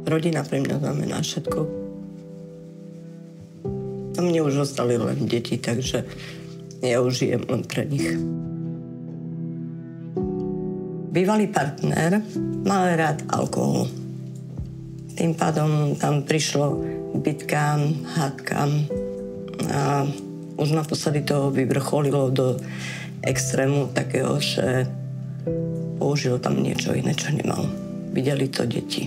Rodina pre mňa znamená všetko. A mne už ostali len deti, takže ja už žijem len pre nich. Bývalý partner mal rád alkohol. Tým pádom tam prišlo k bitkám, hádkam a už naposledy to vyvrcholilo do extrému takého, že použil tam niečo iné, čo nemal. Videli to deti.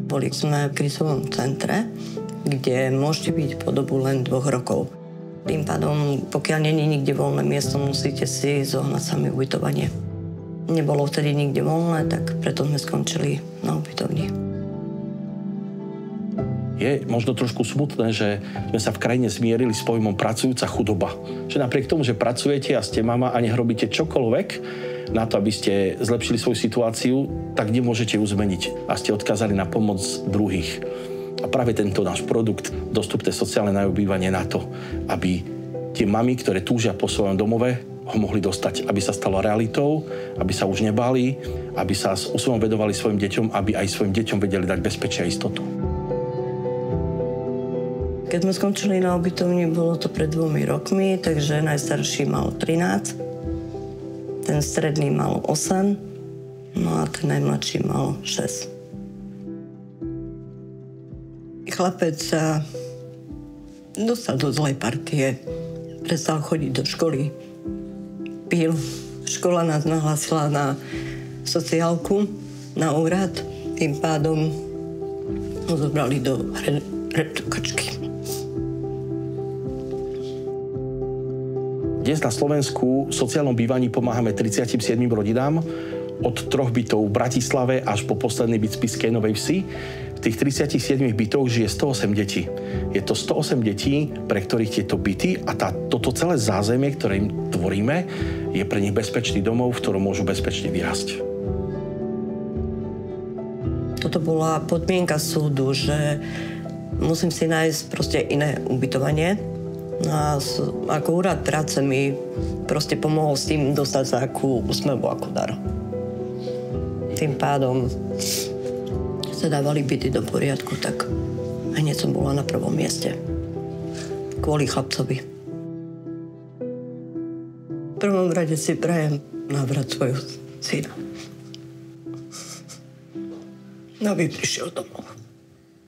Boli sme v krizovom centre, kde môžete byť po dobu len 2 rokov. Tým pádom, pokiaľ není nikde voľné miesto, musíte si zohnať sami ubytovanie. Nebolo vtedy nikde voľné, tak preto sme skončili na ubytovni. Je možno trošku smutné, že sme sa v krajine zmierili s pojmom pracujúca chudoba. Že napriek tomu, že pracujete a ste mama a nech robíte čokoľvek na to, aby ste zlepšili svoju situáciu, tak nemôžete ju zmeniť a ste odkázali na pomoc druhých. A práve tento náš produkt, dostupné sociálne nájobývanie na to, aby tie mamy, ktoré túžia po svojom domove, ho mohli dostať, aby sa stalo realitou, aby sa už nebáli, aby sa úsmevom vedovali svojim deťom, aby aj svojim deťom vedeli dať bezpečie a istotu. Keď sme skončili na ubytovni, bolo to pred 2 rokmi, takže najstarší mal 13, ten stredný mal 8, no a ten najmladší mal 6. Chlapec sa dostal do zlej partie, prestal chodiť do školy, pil. Škola nás nahlásila na sociálku, na úrad, tým pádom ho zobrali do redukčky. Dnes na Slovensku v sociálnom bývaní pomáhame 37 rodinám, od 3 bytov v Bratislave až po posledný byt v Spišskej Novej Vsi. V tých 37 bytoch žije 108 detí. Je to 108 detí, pre ktorých tieto byty a toto celé zázemie, ktoré im tvoríme, je pre nich bezpečný domov, v ktorom môžu bezpečne vyrásť. Toto bola podmienka súdu, že musím si nájsť proste iné ubytovanie. A ako úrad práce mi proste pomohol s tým dostať sa akú úsmevu, ako dar. Tým pádom sa dávali byty do poriadku, tak hneď som bola na prvom mieste. Kvôli chlapcovi. V prvom rade si prajem návrat svojho syna. Aby prišiel domov.